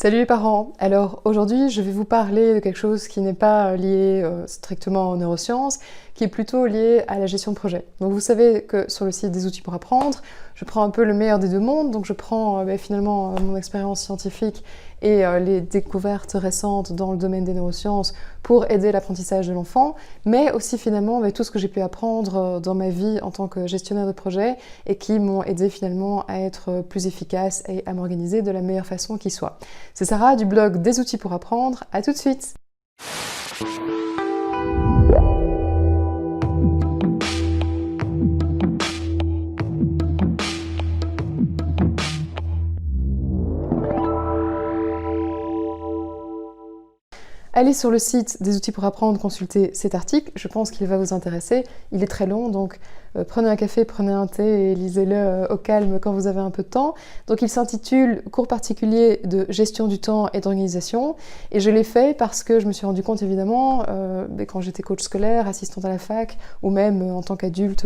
Salut les parents! Alors aujourd'hui je vais vous parler de quelque chose qui n'est pas lié strictement aux neurosciences, qui est plutôt lié à la gestion de projet. Donc vous savez que sur le site des outils pour apprendre, je prends un peu le meilleur des deux mondes, donc je prends finalement mon expérience scientifique et les découvertes récentes dans le domaine des neurosciences pour aider l'apprentissage de l'enfant, mais aussi finalement tout ce que j'ai pu apprendre dans ma vie en tant que gestionnaire de projet et qui m'ont aidé finalement à être plus efficace et à m'organiser de la meilleure façon qui soit. C'est Sarah du blog des outils pour apprendre, à tout de suite! Allez sur le site des outils pour apprendre, consulter cet article, je pense qu'il va vous intéresser. Il est très long, donc prenez un café, prenez un thé et lisez-le au calme quand vous avez un peu de temps. Donc il s'intitule « Cours particulier de gestion du temps et d'organisation » et je l'ai fait parce que je me suis rendu compte évidemment, quand j'étais coach scolaire, assistante à la fac ou même en tant qu'adulte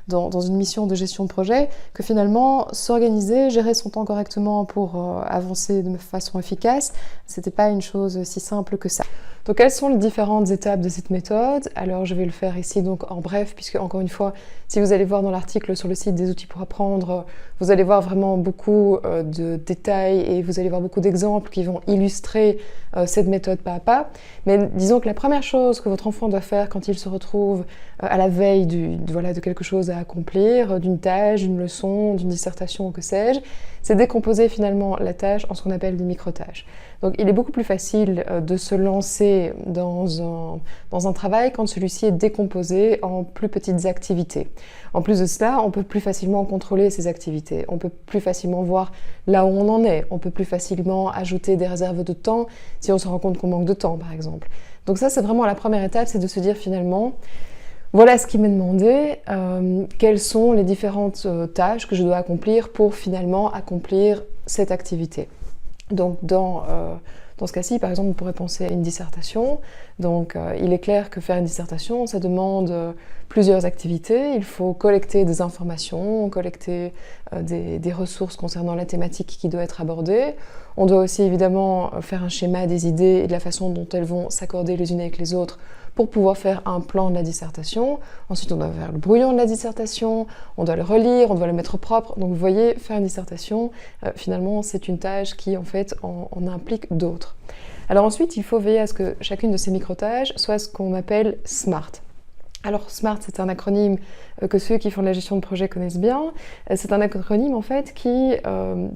dans une mission de gestion de projet, que finalement s'organiser, gérer son temps correctement pour avancer de façon efficace, c'était pas une chose si simple que ça. Donc quelles sont les différentes étapes de cette méthode? Alors je vais le faire ici donc en bref, puisque encore une fois, si vous allez voir dans l'article sur le site des outils pour apprendre, vous allez voir vraiment beaucoup de détails et vous allez voir beaucoup d'exemples qui vont illustrer cette méthode pas à pas. Mais disons que la première chose que votre enfant doit faire quand il se retrouve à la veille de quelque chose à accomplir, d'une tâche, d'une leçon, d'une dissertation, que sais-je, c'est décomposer finalement la tâche en ce qu'on appelle des micro-tâches. Donc il est beaucoup plus facile de se lancer dans un travail quand celui-ci est décomposé en plus petites activités. En plus de cela, on peut plus facilement contrôler ces activités, on peut plus facilement voir là où on en est, on peut plus facilement ajouter des réserves de temps si on se rend compte qu'on manque de temps par exemple. Donc ça c'est vraiment la première étape, c'est de se dire finalement, voilà ce qui m'est demandé, quelles sont les différentes tâches que je dois accomplir pour finalement accomplir cette activité. Donc dans ce cas-ci, par exemple, on pourrait penser à une dissertation. Donc il est clair que faire une dissertation, ça demande plusieurs activités. Il faut collecter des informations, collecter des ressources concernant la thématique qui doit être abordée. On doit aussi évidemment faire un schéma des idées et de la façon dont elles vont s'accorder les unes avec les autres pour pouvoir faire un plan de la dissertation. Ensuite, on doit faire le brouillon de la dissertation, on doit le relire, on doit le mettre propre. Donc vous voyez, faire une dissertation, finalement, c'est une tâche qui en fait en implique d'autres. Alors ensuite, il faut veiller à ce que chacune de ces micro-tâches soit ce qu'on appelle SMART. Alors SMART, c'est un acronyme que ceux qui font de la gestion de projet connaissent bien. C'est un acronyme en fait qui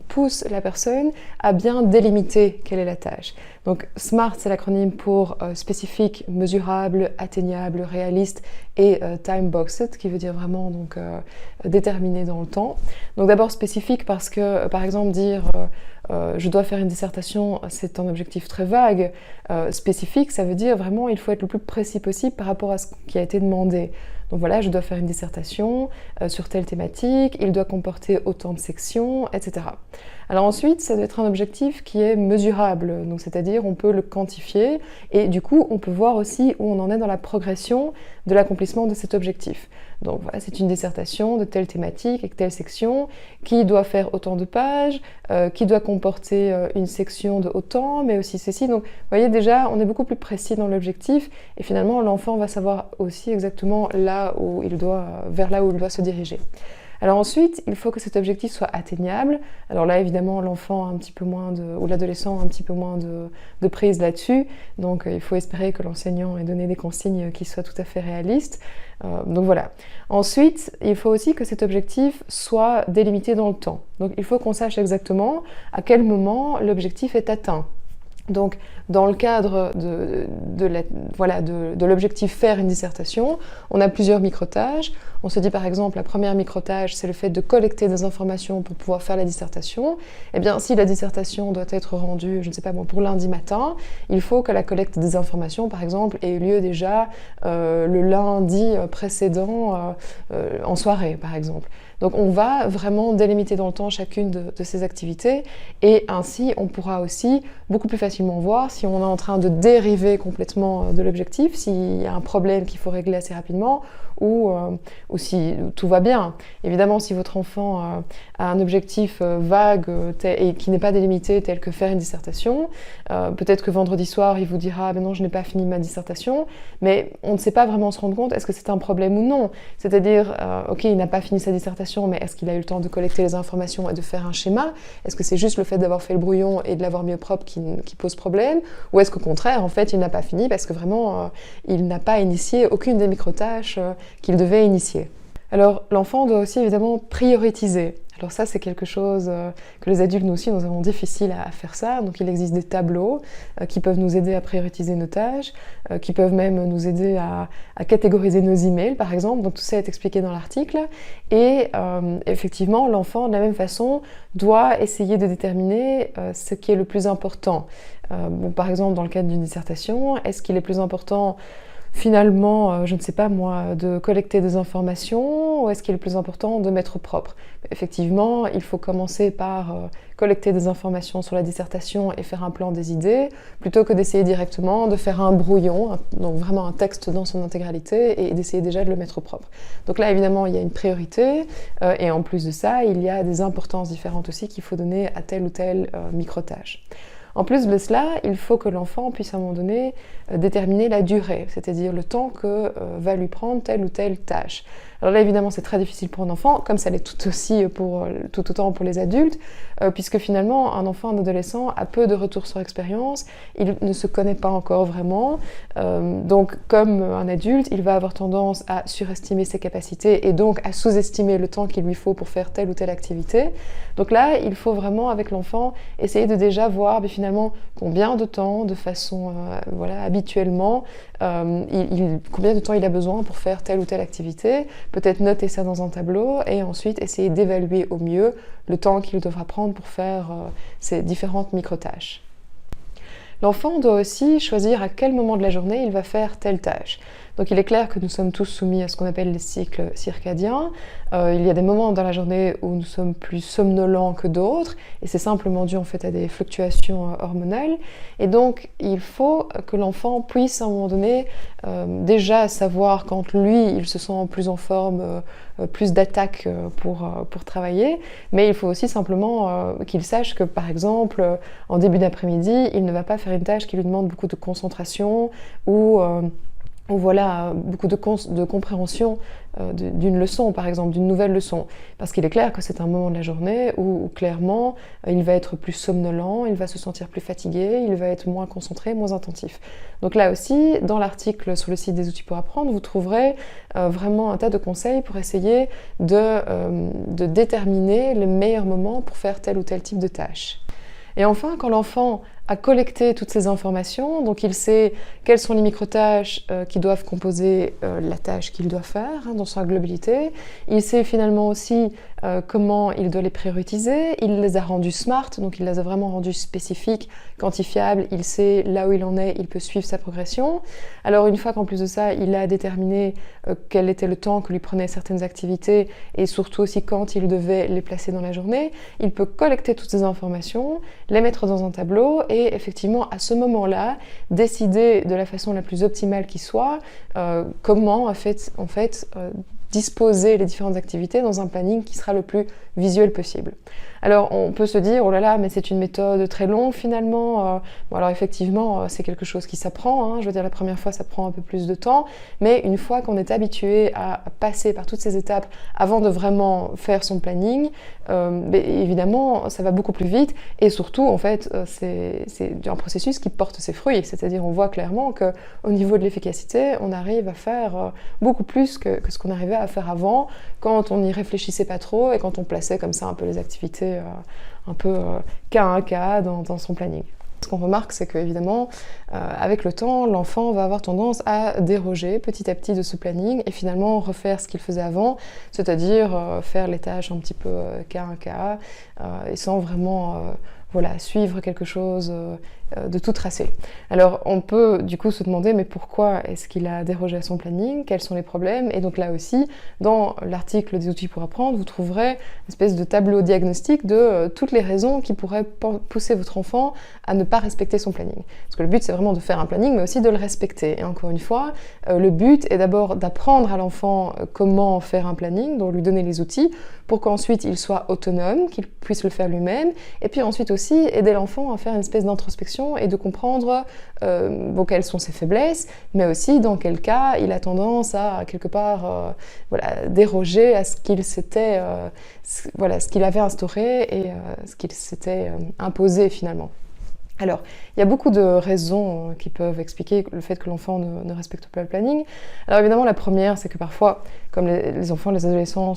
pousse la personne à bien délimiter quelle est la tâche. Donc SMART, c'est l'acronyme pour spécifique, mesurable, atteignable, réaliste et time-boxed, qui veut dire vraiment donc déterminé dans le temps. Donc d'abord spécifique parce que par exemple dire je dois faire une dissertation, c'est un objectif très vague. Spécifique, ça veut dire vraiment il faut être le plus précis possible par rapport à ce qui a été demandé. Donc voilà, je dois faire une dissertation sur telle thématique, il doit comporter autant de sections, etc. Alors ensuite, ça doit être un objectif qui est mesurable, donc c'est-à-dire on peut le quantifier et du coup on peut voir aussi où on en est dans la progression de l'accomplissement de cet objectif. Donc voilà, c'est une dissertation de telle thématique avec telle section qui doit faire autant de pages, qui doit comporter une section de autant, mais aussi ceci. Donc vous voyez déjà, on est beaucoup plus précis dans l'objectif et finalement l'enfant va savoir aussi exactement vers là où il doit se diriger. Alors ensuite, il faut que cet objectif soit atteignable. Alors là, évidemment, l'enfant a un petit peu moins ou l'adolescent a un petit peu moins de prise là-dessus. Donc il faut espérer que l'enseignant ait donné des consignes qui soient tout à fait réalistes. Donc voilà. Ensuite, il faut aussi que cet objectif soit délimité dans le temps. Donc il faut qu'on sache exactement à quel moment l'objectif est atteint. Donc, dans le cadre de l'objectif faire une dissertation, on a plusieurs micro-tâches. On se dit par exemple, la première micro-tâche, c'est le fait de collecter des informations pour pouvoir faire la dissertation. Eh bien, si la dissertation doit être rendue, je ne sais pas moi, pour lundi matin, il faut que la collecte des informations, par exemple, ait eu lieu déjà le lundi précédent en soirée, par exemple. Donc on va vraiment délimiter dans le temps chacune de ces activités et ainsi on pourra aussi beaucoup plus facilement voir si on est en train de dériver complètement de l'objectif, s'il y a un problème qu'il faut régler assez rapidement ou si tout va bien. Évidemment, si votre enfant a un objectif vague et qui n'est pas délimité tel que faire une dissertation, peut-être que vendredi soir il vous dira ben non, je n'ai pas fini ma dissertation, mais on ne sait pas vraiment se rendre compte est-ce que c'est un problème ou non. C'est-à-dire, ok, il n'a pas fini sa dissertation, mais est-ce qu'il a eu le temps de collecter les informations et de faire un schéma? Est-ce que c'est juste le fait d'avoir fait le brouillon et de l'avoir mis au propre qui pose problème? Ou est-ce qu'au contraire, en fait, il n'a pas fini parce que vraiment, il n'a pas initié aucune des micro-tâches qu'il devait initier? Alors, l'enfant doit aussi évidemment prioriser. Alors ça, c'est quelque chose que les adultes, nous aussi, nous avons difficile à faire ça. Donc il existe des tableaux qui peuvent nous aider à prioriser nos tâches, qui peuvent même nous aider à catégoriser nos emails, par exemple. Donc tout ça est expliqué dans l'article. Et effectivement, l'enfant, de la même façon, doit essayer de déterminer ce qui est le plus important. Bon, par exemple, dans le cadre d'une dissertation, est-ce qu'il est plus important finalement, je ne sais pas moi, de collecter des informations ou est-ce qu'il est plus important de mettre au propre? Effectivement, il faut commencer par collecter des informations sur la dissertation et faire un plan des idées, plutôt que d'essayer directement de faire un brouillon, donc vraiment un texte dans son intégralité, et d'essayer déjà de le mettre au propre. Donc là, évidemment, il y a une priorité, et en plus de ça, il y a des importances différentes aussi qu'il faut donner à telle ou telle micro-tâche. En plus de cela, il faut que l'enfant puisse à un moment donné déterminer la durée, c'est-à-dire le temps que va lui prendre telle ou telle tâche. Alors là, évidemment, c'est très difficile pour un enfant, comme ça l'est tout autant pour les adultes, puisque finalement, un enfant, un adolescent a peu de retours sur expérience, il ne se connaît pas encore vraiment, donc comme un adulte, il va avoir tendance à surestimer ses capacités et donc à sous-estimer le temps qu'il lui faut pour faire telle ou telle activité. Donc là, il faut vraiment, avec l'enfant, essayer de déjà voir finalement combien de temps, de façon habituellement, combien de temps il a besoin pour faire telle ou telle activité, peut-être noter ça dans un tableau et ensuite essayer d'évaluer au mieux le temps qu'il devra prendre pour faire ces différentes micro-tâches. L'enfant doit aussi choisir à quel moment de la journée il va faire telle tâche. Donc il est clair que nous sommes tous soumis à ce qu'on appelle les cycles circadiens. Il y a des moments dans la journée où nous sommes plus somnolents que d'autres, et c'est simplement dû en fait à des fluctuations hormonales. Et donc il faut que l'enfant puisse à un moment donné déjà savoir quand lui il se sent plus en forme, plus d'attaque pour travailler, mais il faut aussi simplement qu'il sache que par exemple en début d'après-midi, il ne va pas faire une tâche qui lui demande beaucoup de concentration ou voilà, beaucoup de compréhension d'une leçon, par exemple, d'une nouvelle leçon. Parce qu'il est clair que c'est un moment de la journée où clairement, il va être plus somnolent, il va se sentir plus fatigué, il va être moins concentré, moins attentif. Donc là aussi, dans l'article sur le site des outils pour apprendre, vous trouverez vraiment un tas de conseils pour essayer de déterminer le meilleur moment pour faire tel ou tel type de tâche. Et enfin, quand l'enfant a collecté toutes ces informations, donc il sait quelles sont les micro-tâches qui doivent composer la tâche qu'il doit faire dans sa globalité, il sait finalement aussi comment il doit les prioriser, il les a rendus smart, donc il les a vraiment rendus spécifiques, quantifiables, il sait là où il en est, il peut suivre sa progression. Alors une fois qu'en plus de ça, il a déterminé quel était le temps que lui prenaient certaines activités et surtout aussi quand il devait les placer dans la journée, il peut collecter toutes ces informations, les mettre dans un tableau et effectivement à ce moment-là décider de la façon la plus optimale qui soit comment en fait disposer les différentes activités dans un planning qui sera le plus visuel possible. Alors on peut se dire, oh là là, mais c'est une méthode très longue finalement. Bon alors effectivement, c'est quelque chose qui s'apprend, hein. Je veux dire la première fois ça prend un peu plus de temps, mais une fois qu'on est habitué à passer par toutes ces étapes avant de vraiment faire son planning, évidemment ça va beaucoup plus vite et surtout en fait c'est un processus qui porte ses fruits, c'est-à-dire on voit clairement qu'au niveau de l'efficacité, on arrive à faire beaucoup plus que ce qu'on arrivait à faire avant quand on n'y réfléchissait pas trop et quand on plaçait comme ça un peu les activités un peu cas un cas dans son planning. Ce qu'on remarque, c'est qu'évidemment, avec le temps, l'enfant va avoir tendance à déroger petit à petit de ce planning et finalement refaire ce qu'il faisait avant, c'est-à-dire faire les tâches un petit peu cas un cas et sans vraiment suivre quelque chose de tout tracer. Alors on peut du coup se demander mais pourquoi est-ce qu'il a dérogé à son planning, quels sont les problèmes, et donc là aussi dans l'article des outils pour apprendre vous trouverez une espèce de tableau diagnostic de toutes les raisons qui pourraient pousser votre enfant à ne pas respecter son planning. Parce que le but c'est vraiment de faire un planning mais aussi de le respecter, et encore une fois le but est d'abord d'apprendre à l'enfant comment faire un planning, donc lui donner les outils pour qu'ensuite il soit autonome, qu'il puisse le faire lui-même, et puis ensuite aussi aider l'enfant à faire une espèce d'introspection et de comprendre quelles sont ses faiblesses, mais aussi dans quel cas il a tendance à quelque part déroger à ce qu'il s'était, ce qu'il avait instauré et ce qu'il s'était imposé finalement. Alors, il y a beaucoup de raisons qui peuvent expliquer le fait que l'enfant ne respecte pas le planning. Alors évidemment, la première, c'est que parfois, comme les enfants, les adolescents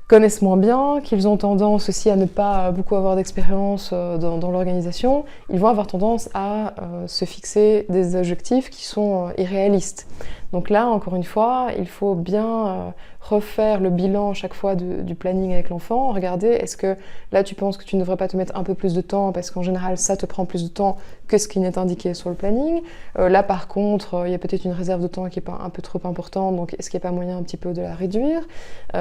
connaissent moins bien, qu'ils ont tendance aussi à ne pas beaucoup avoir d'expérience dans l'organisation, ils vont avoir tendance à se fixer des objectifs qui sont irréalistes. Donc là, encore une fois, il faut bien refaire le bilan chaque fois du planning avec l'enfant, regarder est-ce que là tu penses que tu ne devrais pas te mettre un peu plus de temps parce qu'en général ça te prend plus de temps que ce qui n'est indiqué sur le planning. Là par contre, il y a peut-être une réserve de temps qui est pas un peu trop importante, donc est-ce qu'il n'y a pas moyen un petit peu de la réduire?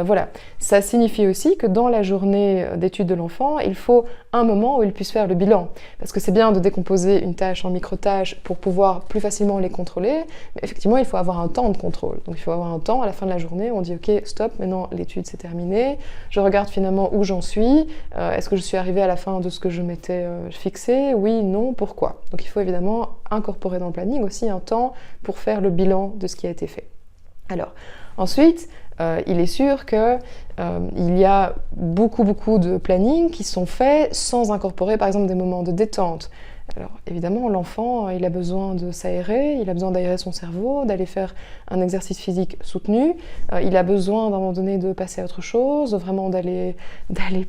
Voilà, ça signifie aussi que dans la journée d'études de l'enfant, il faut un moment où il puisse faire le bilan. Parce que c'est bien de décomposer une tâche en micro-tâches pour pouvoir plus facilement les contrôler, mais effectivement il faut avoir un temps de contrôle. Donc il faut avoir un temps à la fin de la journée où on dit ok, stop, maintenant l'étude c'est terminé, je regarde finalement où j'en suis, est-ce que je suis arrivée à la fin de ce que je m'étais fixé, oui, non, pourquoi. Donc il faut évidemment incorporer dans le planning aussi un temps pour faire le bilan de ce qui a été fait. Alors, ensuite, il est sûr qu'il y a beaucoup de plannings qui sont faits sans incorporer par exemple des moments de détente. Alors évidemment, l'enfant, il a besoin de s'aérer, il a besoin d'aérer son cerveau, d'aller faire un exercice physique soutenu, il a besoin d'un moment donné de passer à autre chose, vraiment d'aller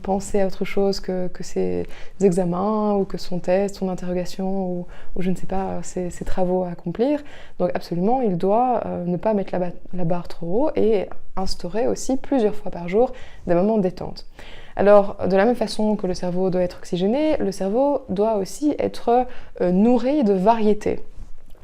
penser à autre chose que ses examens ou que son test, son interrogation ou je ne sais pas, ses travaux à accomplir. Donc absolument, il doit ne pas mettre la barre trop haut et instaurer aussi plusieurs fois par jour des moments de détente. Alors, de la même façon que le cerveau doit être oxygéné, le cerveau doit aussi être nourri de variété.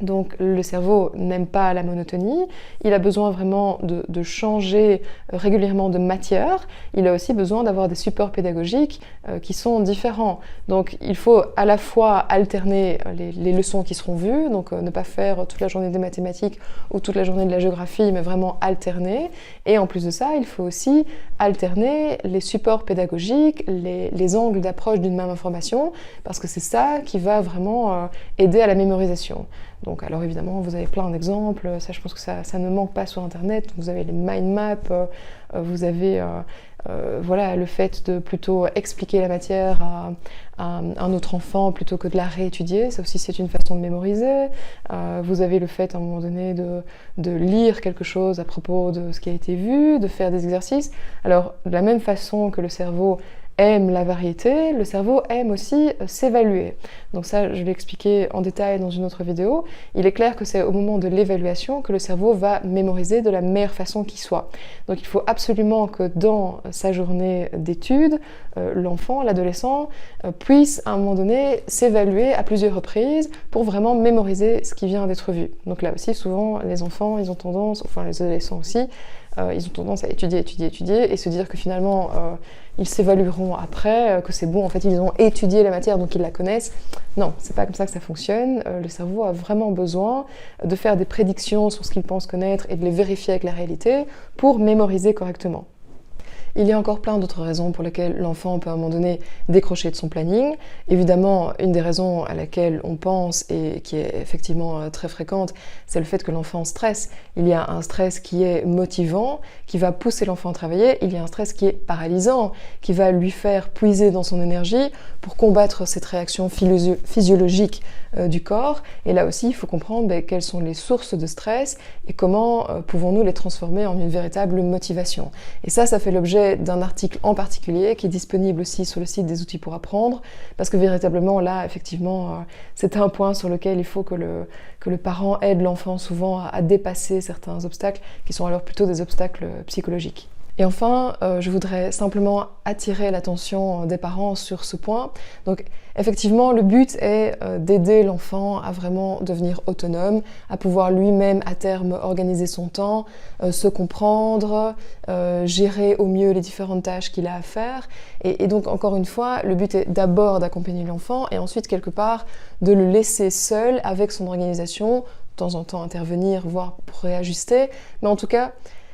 Donc le cerveau n'aime pas la monotonie, il a besoin vraiment de changer régulièrement de matière, il a aussi besoin d'avoir des supports pédagogiques qui sont différents. Donc il faut à la fois alterner les leçons qui seront vues, donc ne pas faire toute la journée des mathématiques ou toute la journée de la géographie, mais vraiment alterner. Et en plus de ça, il faut aussi alterner les supports pédagogiques, les angles d'approche d'une même information, parce que c'est ça qui va vraiment aider à la mémorisation. Donc, alors évidemment, vous avez plein d'exemples, ça je pense que ça ne manque pas sur internet, vous avez les mind maps, vous avez le fait de plutôt expliquer la matière à un autre enfant plutôt que de la réétudier, ça aussi c'est une façon de mémoriser, vous avez le fait à un moment donné de lire quelque chose à propos de ce qui a été vu, de faire des exercices. Alors de la même façon que le cerveau aime la variété, le cerveau aime aussi s'évaluer. Donc ça, je l'ai expliqué en détail dans une autre vidéo. Il est clair que c'est au moment de l'évaluation que le cerveau va mémoriser de la meilleure façon qui soit. Donc il faut absolument que dans sa journée d'études, l'enfant, l'adolescent, puisse à un moment donné s'évaluer à plusieurs reprises pour vraiment mémoriser ce qui vient d'être vu. Donc là aussi, souvent, les enfants, ils ont tendance, enfin les adolescents aussi, ils ont tendance à étudier et se dire que finalement ils s'évalueront après, que c'est bon, en fait ils ont étudié la matière donc ils la connaissent. Non, c'est pas comme ça que ça fonctionne. Le cerveau a vraiment besoin de faire des prédictions sur ce qu'il pense connaître et de les vérifier avec la réalité pour mémoriser correctement. Il y a encore plein d'autres raisons pour lesquelles l'enfant peut à un moment donné décrocher de son planning. Évidemment, une des raisons à laquelle on pense et qui est effectivement très fréquente, c'est le fait que l'enfant stresse. Il y a un stress qui est motivant, qui va pousser l'enfant à travailler. Il y a un stress qui est paralysant, qui va lui faire puiser dans son énergie pour combattre cette réaction physiologique du corps. Et là aussi, il faut comprendre quelles sont les sources de stress et comment pouvons-nous les transformer en une véritable motivation. Et ça fait l'objet d'un article en particulier qui est disponible aussi sur le site des outils pour apprendre, parce que véritablement là, effectivement, c'est un point sur lequel il faut que le parent aide l'enfant souvent à dépasser certains obstacles qui sont alors plutôt des obstacles psychologiques. Et enfin, je voudrais simplement attirer l'attention des parents sur ce point. Donc effectivement, le but est d'aider l'enfant à vraiment devenir autonome, à pouvoir lui-même à terme organiser son temps, se comprendre, gérer au mieux les différentes tâches qu'il a à faire. Et donc encore une fois, le but est d'abord d'accompagner l'enfant et ensuite quelque part de le laisser seul avec son organisation, de temps en temps intervenir, voire pour réajuster, mais en tout cas,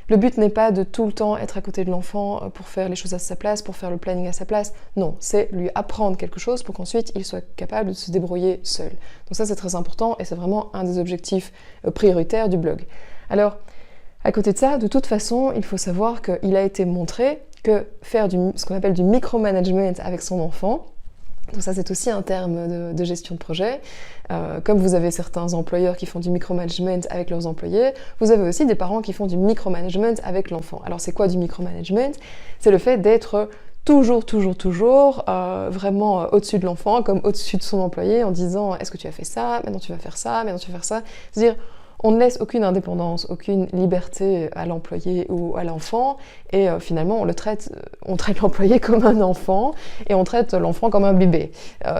le but n'est pas de tout le temps être à côté de l'enfant pour faire les choses à sa place, pour faire le planning à sa place. Non, c'est lui apprendre quelque chose pour qu'ensuite il soit capable de se débrouiller seul. Donc ça c'est très important et c'est vraiment un des objectifs prioritaires du blog. Alors, à côté de ça, de toute façon, il faut savoir qu'il a été montré que faire ce qu'on appelle du micromanagement avec son enfant, donc ça, c'est aussi un terme de gestion de projet. Comme vous avez certains employeurs qui font du micromanagement avec leurs employés, vous avez aussi des parents qui font du micromanagement avec l'enfant. Alors c'est quoi du micromanagement? C'est le fait d'être toujours vraiment au-dessus de l'enfant, comme au-dessus de son employé, en disant « Est-ce que tu as fait ça? Maintenant tu vas faire ça, maintenant tu vas faire ça ». C'est-à-dire, on ne laisse aucune indépendance, aucune liberté à l'employé ou à l'enfant, et finalement on traite l'employé comme un enfant, et on traite l'enfant comme un bébé.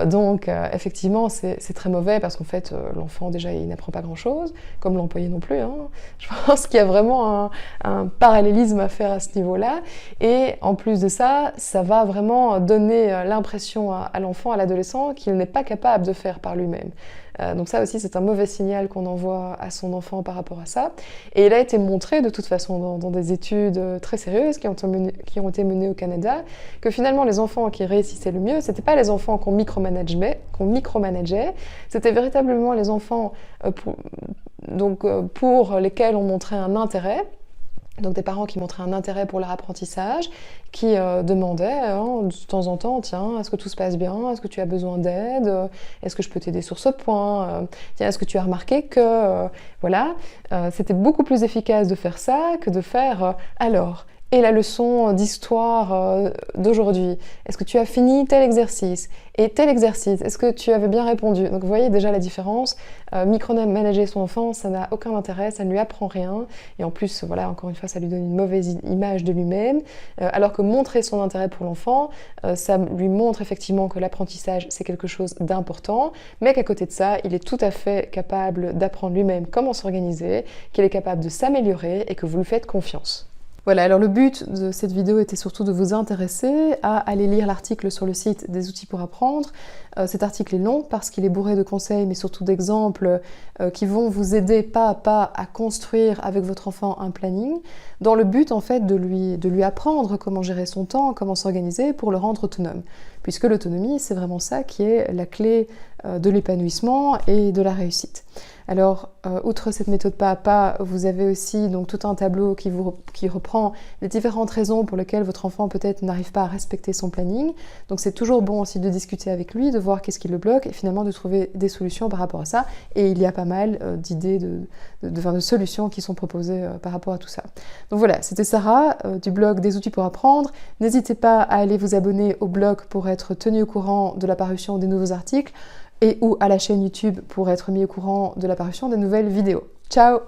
Donc effectivement c'est très mauvais, parce qu'en fait l'enfant déjà il n'apprend pas grand-chose, comme l'employé non plus. Hein. Je pense qu'il y a vraiment un parallélisme à faire à ce niveau-là, et en plus de ça, ça va vraiment donner l'impression à l'enfant, à l'adolescent, qu'il n'est pas capable de faire par lui-même. Donc ça aussi, c'est un mauvais signal qu'on envoie à son enfant par rapport à ça. Et il a été montré de toute façon dans des études très sérieuses qui ont été menées au Canada, que finalement les enfants qui réussissaient le mieux, c'était pas les enfants qu'on micromanageait, c'était véritablement les enfants pour lesquels on montrait un intérêt. Donc des parents qui montraient un intérêt pour leur apprentissage, qui demandaient de temps en temps, tiens, est-ce que tout se passe bien? Est-ce que tu as besoin d'aide? Est-ce que je peux t'aider sur ce point? Tiens, est-ce que tu as remarqué que... Voilà, c'était beaucoup plus efficace de faire ça que de faire alors. Et la leçon d'histoire d'aujourd'hui, est-ce que tu as fini tel exercice? Et tel exercice, est-ce que tu avais bien répondu? Donc vous voyez déjà la différence. Micromanager son enfant, ça n'a aucun intérêt, ça ne lui apprend rien. Et en plus, voilà, encore une fois, ça lui donne une mauvaise image de lui-même. Alors que montrer son intérêt pour l'enfant, ça lui montre effectivement que l'apprentissage, c'est quelque chose d'important, mais qu'à côté de ça, il est tout à fait capable d'apprendre lui-même comment s'organiser, qu'il est capable de s'améliorer et que vous lui faites confiance. Voilà, alors le but de cette vidéo était surtout de vous intéresser à aller lire l'article sur le site des outils pour apprendre. Cet article est long parce qu'il est bourré de conseils, mais surtout d'exemples qui vont vous aider pas à pas à construire avec votre enfant un planning, dans le but en fait de lui apprendre comment gérer son temps, comment s'organiser pour le rendre autonome. Puisque l'autonomie, c'est vraiment ça qui est la clé de l'épanouissement et de la réussite. Alors, outre cette méthode pas à pas, vous avez aussi donc tout un tableau qui reprend les différentes raisons pour lesquelles votre enfant peut-être n'arrive pas à respecter son planning. Donc c'est toujours bon aussi de discuter avec lui, de voir qu'est-ce qui le bloque et finalement de trouver des solutions par rapport à ça. Et il y a pas mal d'idées, de solutions qui sont proposées par rapport à tout ça. Donc voilà, c'était Sarah du blog des outils pour apprendre. N'hésitez pas à aller vous abonner au blog pour être tenu au courant de la parution des nouveaux articles, et ou à la chaîne YouTube pour être mis au courant de l'apparition des nouvelles vidéos. Ciao!